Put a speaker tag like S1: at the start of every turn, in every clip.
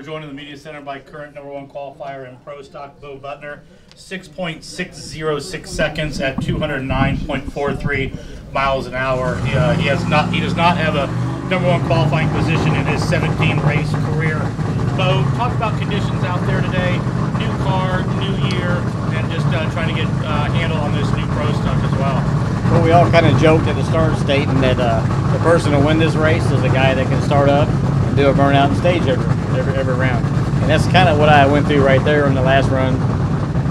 S1: joined in the media center by current #1 qualifier in pro stock, Bo Butner. 6.606 seconds at 209.43 miles an hour. He does not have a #1 qualifying position in his 17 race career. Bo, talk about conditions out there today. New car, new year, and just trying to get a handle on this new pro stuff as well.
S2: Well, we all kind of joked at the start stating that the person to win this race is a guy that can start up and do a burnout and stage every round. And that's kind of what I went through right there in the last run.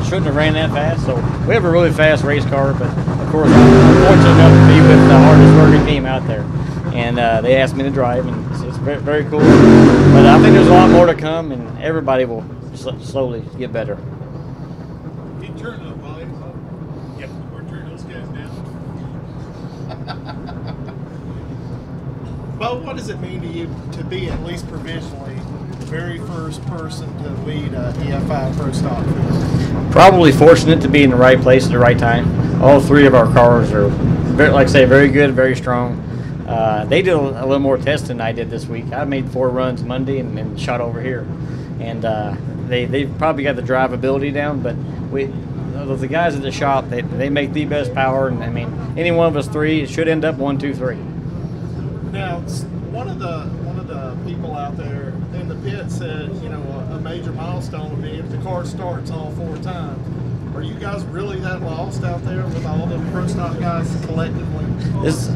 S2: Shouldn't have ran that fast, so we have a really fast race car, but of course I'm fortunate enough to be with the hardest working team out there. And they asked me to drive, and it's very, very cool. But I think there's a lot more to come, and everybody will slowly get better.
S3: He turned up, Molly.
S1: Yep.
S3: We're turning those guys down.
S4: Bo, what does it mean to you to be, at least provisionally, the very first person to lead EFI Pro Stock?
S2: Probably fortunate to be in the right place at the right time. All three of our cars are, like I say, very good, very strong. They did a little more testing than I did this week. I made 4 runs Monday and shot over here. And they probably got the drivability down, but the guys at the shop, they make the best power. And I mean, any one of us three, it should end up 1, 2, 3.
S4: Now, one of the people out there in the pit said, you know, a major milestone would be if the car starts all 4 times. Are you guys really that lost out there with all the pro stock guys collectively?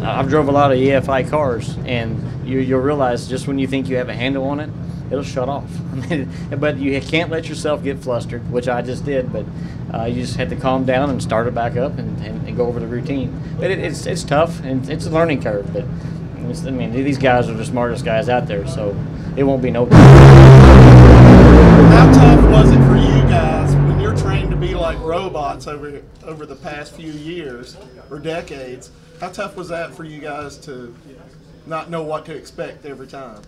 S2: I've drove a lot of EFI cars, and you'll realize just when you think you have a handle on it, it'll shut off. But you can't let yourself get flustered, which I just did. But you just have to calm down and start it back up and go over the routine. But it's tough, and it's a learning curve. But I mean, these guys are the smartest guys out there, so it won't be no problem.
S4: How tough was it for you guys when you're trained to be like robots over the past few years or decades? How tough was that for you guys to not know what to expect every time?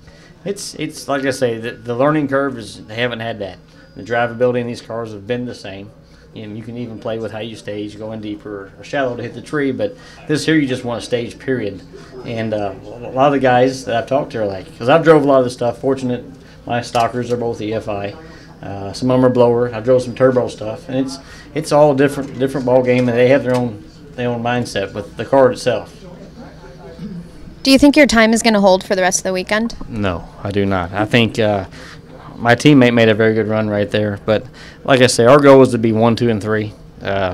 S2: It's like I say, the learning curve is they haven't had that. The drivability in these cars have been the same. And you can even play with how you stage, going deeper or shallow to hit the tree. But this here, you just want to stage, period. And a lot of the guys that I've talked to are like, because I've drove a lot of this stuff. Fortunate, my stockers are both EFI. Some of them are blower. I drove some turbo stuff, and it's all a different ball game, and they have their own mindset with the car itself.
S5: Do you think your time is going to hold for the rest of the weekend?
S2: No, I do not. I think my teammate made a very good run right there. But like I say, our goal was to be 1, 2, and 3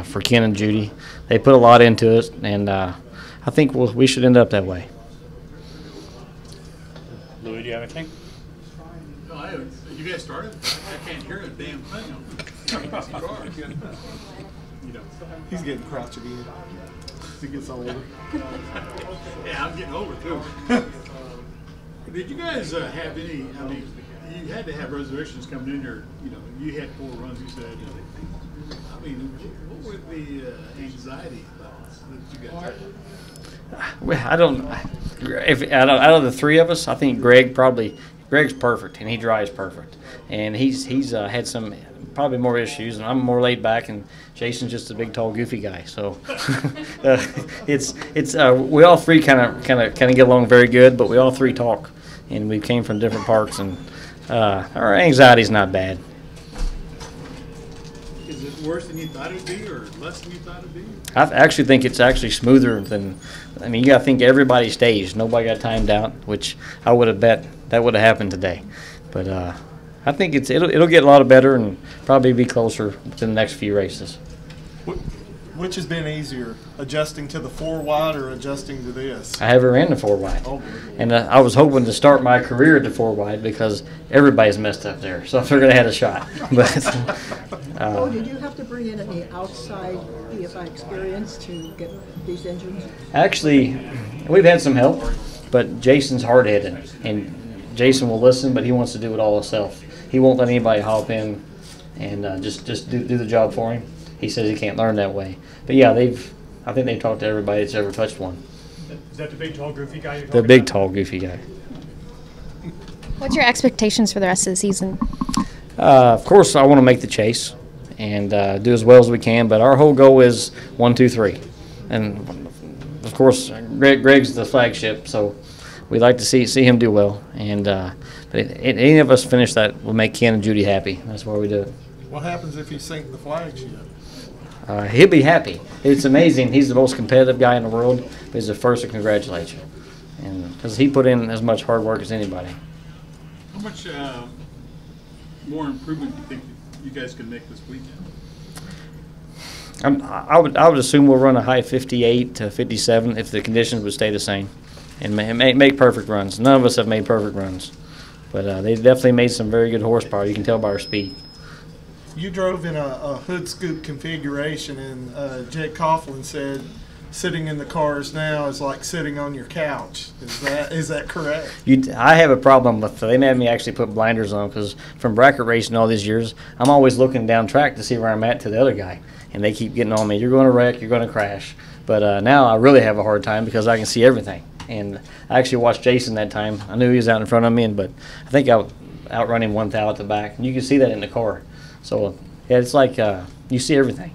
S2: for Ken and Judy. They put a lot into it, and I think we should end up that way.
S1: Louis, do you have anything?
S3: No, I haven't. You guys started? I can't hear a damn thing.
S4: He's getting crotchety as he gets older.
S3: Yeah, I'm getting older too. Did you guys have any? I mean, you had to have reservations coming in there. You know, you had 4 runs. You said. I mean, what were the anxiety levels that you guys had?
S2: Well, I don't. Out of the 3 of us, I think Greg's perfect, and he drives perfect, and he's had some probably more issues, and I'm more laid back, and Jason's just a big, tall, goofy guy. So we all three kind of get along very good, but we all 3 talk, and we came from different parts, and our anxiety's not bad.
S3: Is it worse than you thought it'd be, or less than you thought it'd be?
S2: I actually think it's actually smoother than. I mean, you got to think everybody staged. Nobody got timed out, which I would have bet that would have happened today. But I think it'll get a lot better and probably be closer to the next few races.
S4: Which has been easier, adjusting to the 4 wide or adjusting to this?
S2: I haven't ran the 4 wide,
S4: Oh.
S2: and I was hoping to start my career at the 4 wide because everybody's messed up there, so I figured I had a shot. But
S6: did you have to bring in any outside EFI experience to get these engines?
S2: Actually, we've had some help, but Jason's hard-headed, and Jason will listen, but he wants to do it all himself. He won't let anybody hop in and just do the job for him. He says he can't learn that way. But yeah, I think they've talked to everybody that's ever touched one.
S1: Is that the big, tall, goofy guy you're talking
S2: The
S1: about?
S2: big, tall, goofy guy.
S5: What's your expectations for the rest of the season?
S2: Of course, I want to make the chase and do as well as we can, but our whole goal is 1, 2, 3. And of course, Greg's the flagship, so we like to see him do well. And but any of us finish that will make Ken and Judy happy. That's why we do it.
S4: What happens if you sink the flagship?
S2: He'll be happy. It's amazing. He's the most competitive guy in the world, but he's the first to congratulate you. And because he put in as much hard work as anybody.
S3: How much more improvement do you think you guys can make this weekend?
S2: I would assume we'll run a high 58 to 57 if the conditions would stay the same, and make perfect runs. None of us have made perfect runs, but they definitely made some very good horsepower. You can tell by our speed.
S4: You drove in a hood scoop configuration, and Jake Coughlin said sitting in the cars now is like sitting on your couch. Is that correct?
S2: I have a problem with they made me actually put blinders on because from bracket racing all these years, I'm always looking down track to see where I'm at to the other guy, and they keep getting on me. You're going to wreck. You're going to crash. But now I really have a hard time because I can see everything. And I actually watched Jason that time. I knew he was out in front of me, but I think I outrun him 1 thou at the back. And you can see that in the car. So yeah, it's like you see everything.